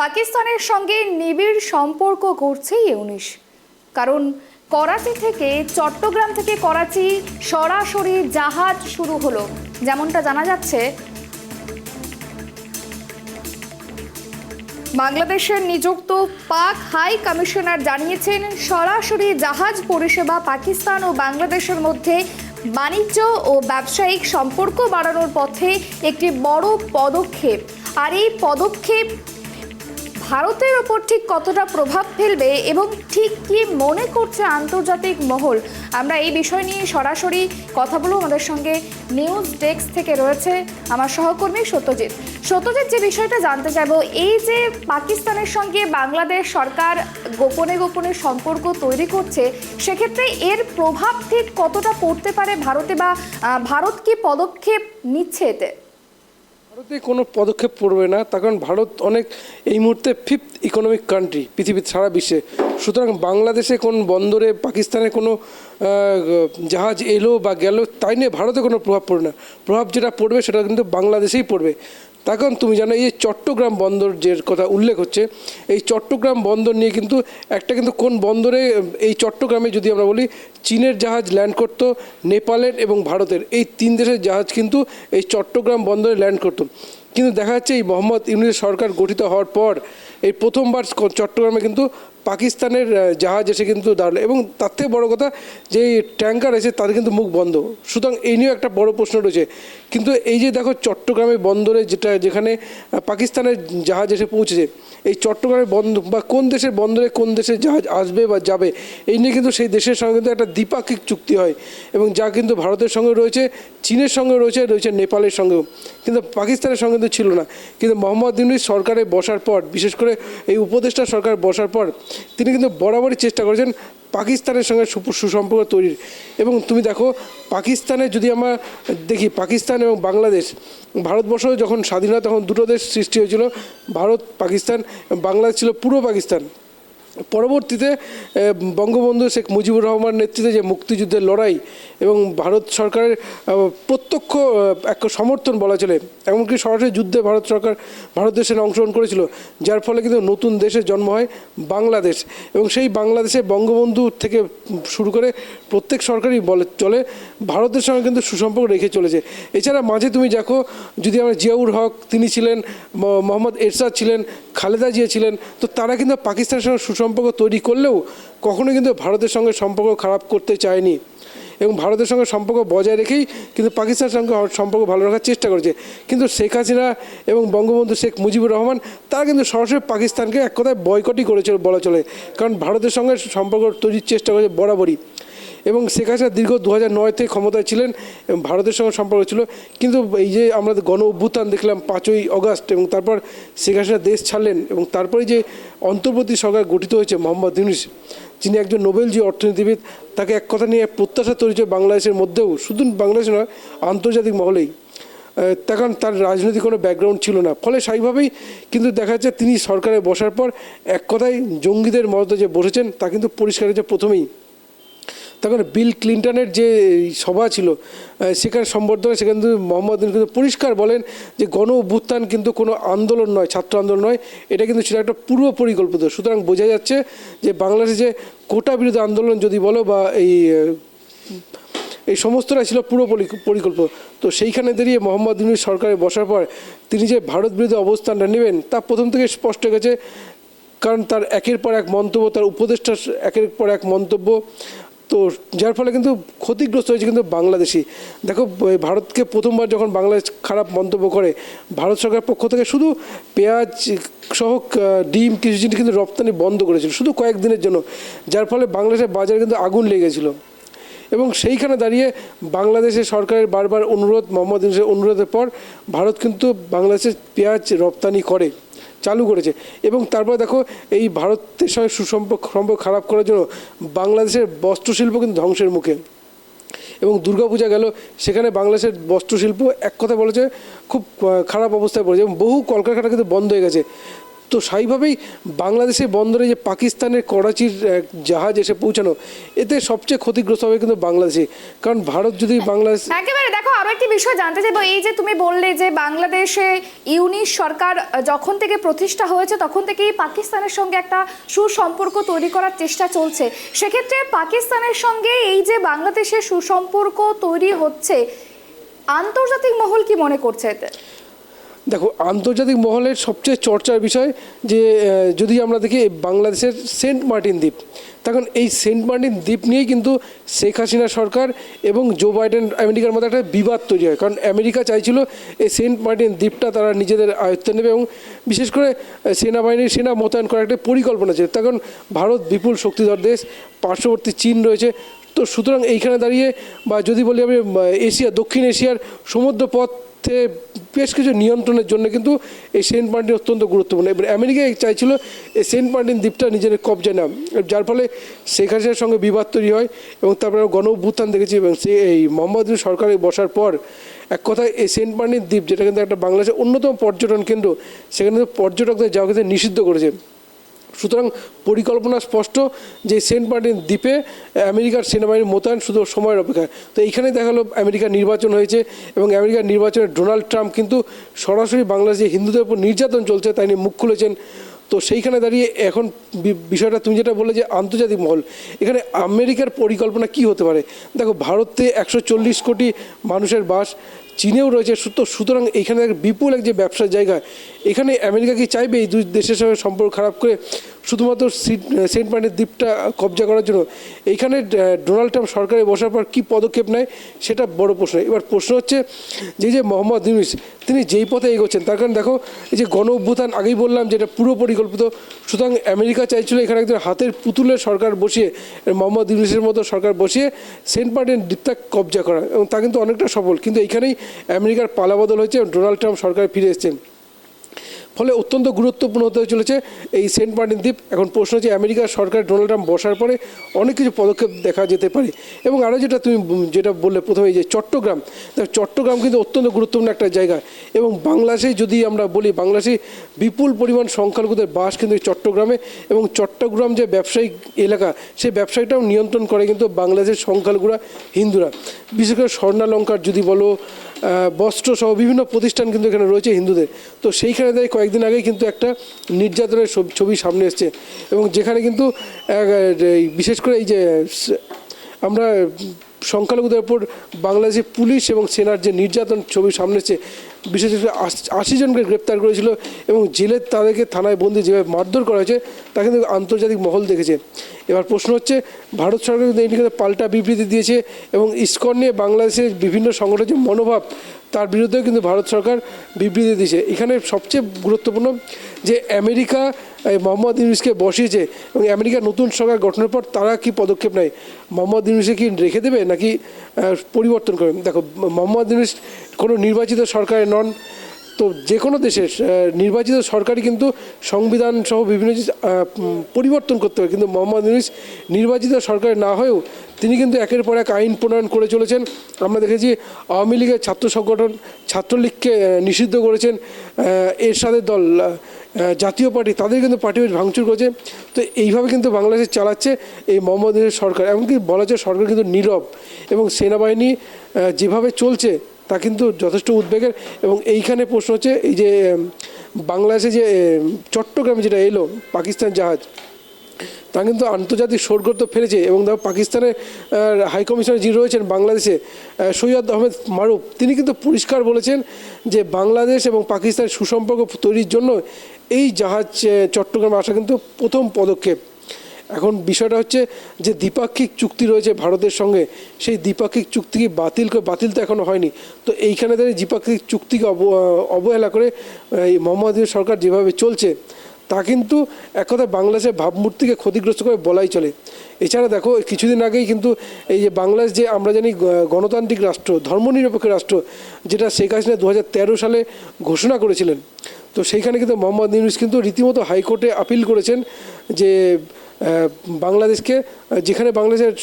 পাকিস্তানের সঙ্গে নিবিড় সম্পর্ক করছে ইউনিশ। কারণ করাচি থেকে চট্টগ্রাম থেকে করাচি সরাসরি জাহাজ শুরু হলো। যেমনটা জানা যাচ্ছে, বাংলাদেশের নিযুক্ত পাক হাই কমিশনার জানিয়েছেন, সরাসরি জাহাজ পরিষেবা পাকিস্তান ও বাংলাদেশের মধ্যে বাণিজ্য ও ব্যবসায়িক সম্পর্ক বাড়ানোর পথে একটি বড় পদক্ষেপ। আর এই পদক্ষেপ ভারতের ওপর ঠিক কতটা প্রভাব ফেলবে এবং ঠিক কি মনে করছে আন্তর্জাতিক মহল, আমরা এই বিষয় নিয়ে সরাসরি কথা বলবো। আমাদের সঙ্গে নিউজ ডেস্ক থেকে রয়েছে আমার সহকর্মী সত্যজিৎ। যে বিষয়টা জানতে চাইবো, এই যে পাকিস্তানের সঙ্গে বাংলাদেশ সরকার গোপনে গোপনে সম্পর্ক তৈরি করছে, সেক্ষেত্রে এর প্রভাব ঠিক কতটা পড়তে পারে ভারতে, বা ভারত কি পদক্ষেপ নিচ্ছে এতে? ভারতে কোনো পদক্ষেপ পড়বে না, তার কারণ ভারত অনেক এই মুহূর্তে 5th ইকোনমিক কান্ট্রি পৃথিবীর সারা বিশ্বে। সুতরাং বাংলাদেশে কোন বন্দরে পাকিস্তানের কোনো জাহাজ এলো বা গেল তাই নিয়ে ভারতে কোনো প্রভাব পড়বে না। প্রভাব যেটা পড়বে সেটা কিন্তু বাংলাদেশেই পড়বে। তার কারণ তুমি জানো, এই চট্টগ্রাম বন্দর যে কথা উল্লেখ হচ্ছে, এই চট্টগ্রাম বন্দর নিয়ে কিন্তু কোন বন্দরে, এই চট্টগ্রামে যদি আমরা বলি, চীনের জাহাজ ল্যান্ড করতো, নেপালের এবং ভারতের এই 3 দেশের জাহাজ কিন্তু এই চট্টগ্রাম বন্দরে ল্যান্ড করতো। কিন্তু দেখা যাচ্ছে এই মোহাম্মদ ইউনূসের সরকার গঠিত হওয়ার পর এই প্রথমবার চট্টগ্রামে কিন্তু পাকিস্তানের জাহাজ এসে কিন্তু দাঁড়ালো, এবং তার থেকে বড়ো কথা যে ট্যাঙ্কার এসে তাদের কিন্তু মুখ বন্ধ। সুতরাং এই নিয়েও একটা বড় প্রশ্ন রয়েছে। কিন্তু এই যে দেখো চট্টগ্রামে বন্দরে যেখানে পাকিস্তানের জাহাজ এসে পৌঁছেছে, এই চট্টগ্রামের বন্দর বা কোন দেশের বন্দরে কোন দেশের জাহাজ আসবে বা যাবে, এই নিয়ে কিন্তু সেই দেশের সঙ্গে কিন্তু একটা দ্বিপাক্ষিক চুক্তি হয়, এবং যা কিন্তু ভারতের সঙ্গে রয়েছে, চীনের সঙ্গে রয়েছে নেপালের সঙ্গেও, কিন্তু পাকিস্তানের সঙ্গে কিন্তু ছিল না। কিন্তু মোহাম্মদ ইউনূস সরকারে বসার পর, বিশেষ করে এই উপদেষ্টা সরকার বসার পর, তিনি কিন্তু বরাবরই চেষ্টা করেছেন পাকিস্তানের সঙ্গে সুসম্পর্ক তৈরির। এবং তুমি দেখো, পাকিস্তানে যদি আমরা দেখি, পাকিস্তান এবং বাংলাদেশ, ভারতবর্ষ যখন স্বাধীন হয় তখন দুটো দেশ সৃষ্টি হয়েছিল, ভারত পাকিস্তান, বাংলাদেশ ছিল পূর্ব পাকিস্তান। পরবর্তীতে বঙ্গবন্ধু শেখ মুজিবুর রহমান নেতৃত্বে যে মুক্তিযুদ্ধের লড়াই এবং ভারত সরকারের প্রত্যক্ষ এক সমর্থন বলা চলে, এমনকি সরাসরি যুদ্ধে ভারত দেশের অংশগ্রহণ করেছিল, যার ফলে কিন্তু নতুন দেশের জন্ম হয় বাংলাদেশ। এবং সেই বাংলাদেশে বঙ্গবন্ধু থেকে শুরু করে প্রত্যেক সরকারই চলে ভারতের সঙ্গে কিন্তু সুসম্পর্ক রেখে চলেছে। এছাড়া মাঝে তুমি দেখো, যদি আমরা জিয়াউর হক তিনি ছিলেন, মোহাম্মদ এরশাদ ছিলেন, খালেদা জিয়া ছিলেন, তো তারা কিন্তু পাকিস্তানের সঙ্গে সুসম্পর্ক তৈরি করলেও কখনো কিন্তু ভারতের সঙ্গে সম্পর্ক খারাপ করতে চায়নি, এবং ভারতের সঙ্গে সম্পর্ক বজায় রেখেই কিন্তু পাকিস্তানের সঙ্গে সম্পর্ক ভালো রাখার চেষ্টা করেছে। কিন্তু শেখ হাসিনা এবং বঙ্গবন্ধু শেখ মুজিবুর রহমান তারা কিন্তু সরাসরি পাকিস্তানকে এক কথায় বয়কটই করেছিল বলা চলে, কারণ ভারতের সঙ্গে সম্পর্ক তৈরির চেষ্টা করেছে বরাবরই। এবং শেখ হাসিনা দীর্ঘ 2009 থেকে ক্ষমতায় ছিলেন এবং ভারতের সঙ্গে সম্পর্ক ছিল। কিন্তু এই যে আমরা গণ অভ্যুত্থান দেখলাম 5ই আগস্ট, এবং তারপর শেখ হাসিনা দেশ ছাড়লেন, এবং তারপরে যে অন্তর্বর্তী সরকার গঠিত হয়েছে মোহাম্মদ ইউনূস, যিনি একজন নোবেলজয়ী অর্থনীতিবিদ, তাকে এক কথা নিয়ে প্রত্যাশা তৈরি হয়েছে বাংলাদেশের মধ্যেও, শুধু বাংলাদেশ নয় আন্তর্জাতিক মহলেই। তখন তার রাজনৈতিক কোনো ব্যাকগ্রাউন্ড ছিল না, ফলে স্বাভাবিকভাবেই কিন্তু দেখা যাচ্ছে তিনি সরকারে বসার পর এক কথায় জঙ্গিদের মদতে যে বসেছেন তা কিন্তু পরিষ্কার হয়েছে প্রথমেই। তখন বিল ক্লিন্টনের যে সভা ছিল সেখানে সম্বর্ধনা, সেখানে কিন্তু মোহাম্মদ ইউনূস কিন্তু পরিষ্কার বলেন যে গণ অভ্যুত্থান কিন্তু কোনো আন্দোলন নয়, ছাত্র আন্দোলন নয়, এটা কিন্তু ছিল একটা পূর্ব পরিকল্পিত। সুতরাং বোঝা যাচ্ছে যে বাংলাদেশে যে কোটা বিরোধী আন্দোলন যদি বলো বা এই সমস্তটাই ছিল পুরো পরিকল্পিত। তো সেইখানে দাঁড়িয়ে মোহাম্মদ ইউনূস সরকারে বসার পর তিনি যে ভারত বিরোধী অবস্থানটা নেবেন তা প্রথম থেকে স্পষ্ট হয়ে গেছে, কারণ তার একের পর এক মন্তব্য, তার উপদেষ্টার একের পর এক মন্তব্য, তো যার ফলে কিন্তু ক্ষতিগ্রস্ত হয়েছে কিন্তু বাংলাদেশি। দেখো, ভারতকে প্রথমবার যখন বাংলাদেশ খারাপ মন্তব্য করে, ভারত সরকারের পক্ষ থেকে শুধু পেঁয়াজ সহ ডিম কিছু জিনিস কিন্তু রপ্তানি বন্ধ করেছিল শুধু কয়েকদিনের জন্য, যার ফলে বাংলাদেশের বাজারে কিন্তু আগুন লেগেছিল। এবং সেইখানে দাঁড়িয়ে বাংলাদেশের সরকারের বারবার অনুরোধ, মোহাম্মদ ইউনূসের অনুরোধের পর ভারত কিন্তু বাংলাদেশের পেঁয়াজ রপ্তানি চালু করেছে। এবং তারপর দেখো, এই ভারতের সঙ্গে সম্পর্ক খারাপ করার জন্য বাংলাদেশের বস্ত্রশিল্প কিন্তু ধ্বংসের মুখে। এবং দুর্গাপূজা গেল, সেখানে বাংলাদেশের বস্ত্রশিল্প এক কথা বলেছে খুব খারাপ অবস্থায় পড়েছে, এবং বহু কলকারখানা কিন্তু বন্ধ হয়ে গেছে। তো স্বাভাবিকভাবেই বাংলাদেশের বন্দরে যে পাকিস্তানের করাচির জাহাজ এসে পৌঁছানো, এতে সবচেয়ে ক্ষতিগ্রস্ত হবে কিন্তু বাংলাদেশে। কারণ ভারত যদি বাংলাদেশ একেবারে দেখো, আরো একটি বিষয় জানতে চাইবো, এই যে তুমি বললে যে বাংলাদেশে ইউনিশ সরকার যখন থেকে প্রতিষ্ঠা হয়েছে তখন থেকেই পাকিস্তানের সঙ্গে একটা সুসম্পর্ক তৈরি করার চেষ্টা চলছে, সেক্ষেত্রে পাকিস্তানের সঙ্গে এই যে বাংলাদেশের সুসম্পর্ক তৈরি হচ্ছে, আন্তর্জাতিক মহল কি মনে করছে এতে? দেখো, আন্তর্জাতিক মহলের সবচেয়ে চর্চার বিষয় যে যদি আমরা দেখি বাংলাদেশের সেন্ট মার্টিন দ্বীপ, তখন এই সেন্ট মার্টিন দ্বীপ নিয়েই কিন্তু শেখ হাসিনা সরকার এবং জো বাইডেন আমেরিকার মধ্যে একটা বিবাদ তৈরি হয়। কারণ আমেরিকা চাইছিল এই সেন্ট মার্টিন দ্বীপটা তারা নিজেদের আয়ত্তে নেবে এবং বিশেষ করে সেনাবাহিনীর সেনা মোতায়েন করার একটা পরিকল্পনা ছিল। তখন ভারত বিপুল শক্তিধর দেশ, পার্শ্ববর্তী চীন রয়েছে। তো সুতরাং এইখানে দাঁড়িয়ে বা যদি বলি আমি এশিয়া, দক্ষিণ এশিয়ার সমুদ্রপথ বেশ কিছু নিয়ন্ত্রণের জন্য কিন্তু এই সেন্ট মার্টিন অত্যন্ত গুরুত্বপূর্ণ। এবার আমেরিকা চাইছিল এই সেন্ট মার্টিন দ্বীপটা নিজেদের কবজায় নেওয়া, যার ফলে শেখ হাসিনার সঙ্গে বিবাদ তৈরি হয় এবং তারপরে গণ অভ্যুত্থান দেখেছি। এবং এই মোহাম্মদ ইউনূস সরকারে বসার পর এক কথায় এই সেন্ট মার্টিন দ্বীপ, যেটা কিন্তু একটা বাংলাদেশের অন্যতম পর্যটন কেন্দ্র, সেখানে পর্যটকদের যাওয়া কিন্তু নিষিদ্ধ করেছে। সুতরাং পরিকল্পনা স্পষ্ট যে সেন্ট মার্টিন দ্বীপে আমেরিকার সেনাবাহিনীর মোতায়েন শুধু সময়ের অপেক্ষা। তো এইখানে দেখা গেলো আমেরিকার নির্বাচন হয়েছে এবং আমেরিকার নির্বাচনে ডোনাল্ড ট্রাম্প কিন্তু সরাসরি বাংলাদেশে হিন্দুদের উপর নির্যাতন চলছে তাই নিয়ে মুখ খুলেছেন। তো সেইখানে দাঁড়িয়ে এখন বিষয়টা তুমি যেটা বললে যে আন্তর্জাতিক মহল, এখানে আমেরিকার পরিকল্পনা কি হতে পারে? দেখো, ভারতে 140 কোটি মানুষের বাস, চীনেও রয়েছে। সুতরাং এইখানে বিপুল এক যে ব্যবসার জায়গা, এখানে আমেরিকা কি চাইবে এই দুই দেশের সঙ্গে সম্পর্ক খারাপ করে শুধুমাত্র সেন্ট মার্টিন দ্বীপটা কবজা করার জন্য? এইখানে ডোনাল্ড ট্রাম্প সরকারে বসার পর কী পদক্ষেপ নেয় সেটা বড় প্রশ্ন। এবার প্রশ্ন হচ্ছে যে মোহাম্মদ ইউনূস তিনি যেই পথে এগোচ্ছেন, তার কারণ দেখো এই যে গণ অভ্যুত্থান আগেই বললাম যে এটা পুরো পরিকল্পিত। সুতরাং আমেরিকা চাইছিল এখানে একজন হাতের পুতুলের সরকার বসিয়ে, মোহাম্মদ ইউনূসের মতো সরকার বসিয়ে সেন্ট মার্টিন দ্বীপটা কবজা করা, এবং তা কিন্তু অনেকটা সফল। কিন্তু এইখানেই আমেরিকার পালাবদল হয়েছে এবং ডোনাল্ড ট্রাম্প সরকারে ফিরে এসেছেন, ফলে অত্যন্ত গুরুত্বপূর্ণ হতে চলেছে এই সেন্ট মার্টিন দ্বীপ। এখন প্রশ্ন হচ্ছে আমেরিকার সরকার ডোনাল্ড ট্রাম্প বসার পরে অনেক কিছু পদক্ষেপ দেখা যেতে পারে। এবং আরও যেটা তুমি যেটা বললে প্রথমে, যে চট্টগ্রাম কিন্তু অত্যন্ত গুরুত্বপূর্ণ একটা জায়গা। এবং বাংলাদেশে যদি আমরা বলি, বাংলাদেশে বিপুল পরিমাণ সংখ্যালঘুদের বাস কিন্তু এই চট্টগ্রামে, এবং চট্টগ্রাম যে ব্যবসায়িক এলাকা, সেই ব্যবসায়টাও নিয়ন্ত্রণ করে কিন্তু বাংলাদেশের সংখ্যালঘুরা, হিন্দুরা। বিশেষ করে স্বর্ণালঙ্কার যদি বলো, বস্ত্র সহ বিভিন্ন প্রতিষ্ঠান কিন্তু এখানে রয়েছে হিন্দুদের। তো সেইখানে দাঁড়িয়ে কয়েকদিন আগেই কিন্তু একটা নির্যাতনের ছবি সামনে এসছে, এবং যেখানে কিন্তু বিশেষ করে এই যে আমরা সংখ্যালঘুদের ওপর বাংলাদেশের পুলিশ এবং সেনার যে নির্যাতন ছবি সামনে এসছে, বিশেষ করে 80 জনকে গ্রেপ্তার করেছিল এবং জেলে তাদেরকে থানায় বন্দি যেভাবে মারধর করা হয়েছে তা কিন্তু আন্তর্জাতিক মহল দেখেছে। এবার প্রশ্ন হচ্ছে, ভারত সরকার কিন্তু এই নিয়ে পাল্টা বিবৃতি দিয়েছে এবং ইসকন নিয়ে বাংলাদেশের বিভিন্ন সংগঠনের যে মনোভাব, তার বিরুদ্ধেও কিন্তু ভারত সরকার বিবৃতি দিয়েছে। এখানে সবচেয়ে গুরুত্বপূর্ণ যে আমেরিকা মোহাম্মদ ইউনূসকে বসিয়েছে এবং আমেরিকার নতুন সরকার গঠনের পর তারা কি পদক্ষেপ নেয়, মোহাম্মদ ইউনূসকে কি রেখে দেবে নাকি পরিবর্তন করবে? দেখো, মোহাম্মদ ইউনূস কোনো নির্বাচিত সরকারে নন। তো যে কোনো দেশের নির্বাচিত সরকারই কিন্তু সংবিধান সহ বিভিন্ন জিনিস পরিবর্তন করতে হবে, কিন্তু মোহাম্মদ ইউনূস নির্বাচিত সরকার না হয়েও তিনি কিন্তু একের পর এক আইন প্রণয়ন করে চলেছেন। আমরা দেখেছি আওয়ামী লীগের ছাত্র সংগঠন ছাত্রলীগকে নিষিদ্ধ করেছেন, এরশাদের দল জাতীয় পার্টি তাদের কিন্তু পার্টি ভাঙচুর করেছে। তো এইভাবে কিন্তু বাংলাদেশে চালাচ্ছে এই মোহাম্মদ ইউনূস সরকার। এমনকি বলা যায় সরকার কিন্তু নীরব, এবং সেনাবাহিনী যেভাবে চলছে তা কিন্তু যথেষ্ট উদ্বেগের। এবং এইখানে প্রশ্ন হচ্ছে, এই যে বাংলাদেশে যে চট্টগ্রামে যেটা এলো পাকিস্তান জাহাজ, তা কিন্তু আন্তর্জাতিক শোরগোল তো ফেলেছে। এবং দেখো, পাকিস্তানের হাইকমিশনার যিনি রয়েছেন বাংলাদেশে, সৈয়দ আহমেদ মারুফ, তিনি কিন্তু পরিষ্কার বলেছেন যে বাংলাদেশ এবং পাকিস্তানের সুসম্পর্ক তৈরির জন্য এই জাহাজ চট্টগ্রামে আসা কিন্তু প্রথম পদক্ষেপ। এখন বিষয়টা হচ্ছে যে দ্বিপাক্ষিক চুক্তি রয়েছে ভারতের সঙ্গে, সেই দ্বিপাক্ষিক চুক্তিকে বাতিল তো এখনও হয়নি। তো এইখানে দাঁড়িয়ে দ্বিপাক্ষিক চুক্তিকে অবহেলা করে এই মোহাম্মদ ইউনূস সরকার যেভাবে চলছে, তা কিন্তু এক কথায় বাংলাদেশের ভাবমূর্তিকে ক্ষতিগ্রস্ত করে বলাই চলে। এছাড়া দেখো, কিছুদিন আগেই কিন্তু এই যে বাংলাদেশ, যে আমরা জানি গণতান্ত্রিক রাষ্ট্র, ধর্মনিরপেক্ষ রাষ্ট্র, যেটা শেখ হাসিনা 2013 সালে ঘোষণা করেছিলেন, তো সেইখানে কিন্তু মোহাম্মদ ইউনূস কিন্তু রীতিমতো হাইকোর্টে আপিল করেছেন যে বাংলাদেশকে, যেখানে বাংলাদেশের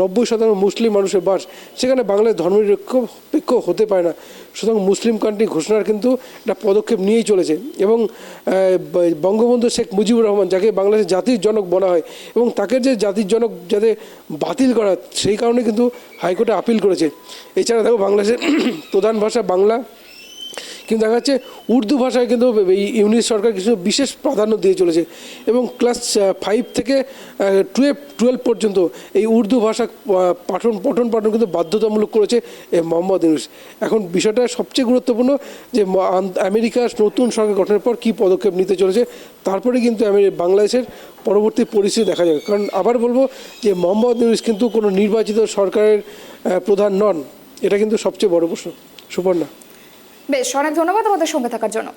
90% মুসলিম মানুষের বাস, সেখানে বাংলাদেশ ধর্মনিরপেক্ষ হতে পারে না। সুতরাং মুসলিম কান্ট্রি ঘোষণার কিন্তু একটা পদক্ষেপ নিয়েই চলেছে। এবং বঙ্গবন্ধু শেখ মুজিবুর রহমান, যাকে বাংলাদেশের জাতির জনক বলা হয়, এবং তাকে যে জাতির জনক যাতে বাতিল করা, সেই কারণে কিন্তু হাইকোর্টে আপিল করেছে। এছাড়া দেখো বাংলাদেশের প্রধান ভাষা বাংলা, কিন্তু দেখা যাচ্ছে উর্দু ভাষায় কিন্তু এই ইউনিট সরকার কিছু বিশেষ প্রাধান্য দিয়ে চলেছে এবং ক্লাস 5 থেকে 12 পর্যন্ত এই উর্দু ভাষা পঠন কিন্তু বাধ্যতামূলক করেছে মোহাম্মদ ইউনূস। এখন বিষয়টা সবচেয়ে গুরুত্বপূর্ণ যে আমেরিকার নতুন সরকার গঠনের পর কী পদক্ষেপ নিতে চলেছে, তারপরে কিন্তু বাংলাদেশের পরবর্তী পরিস্থিতি দেখা যাবে। কারণ আবার বলবো যে মোহাম্মদ ইউনূস কিন্তু কোনো নির্বাচিত সরকারের প্রধান নন, এটা কিন্তু সবচেয়ে বড় প্রশ্ন। সুপর্ণা, বেশ, অনেক ধন্যবাদ আমাদের সঙ্গে থাকার জন্য।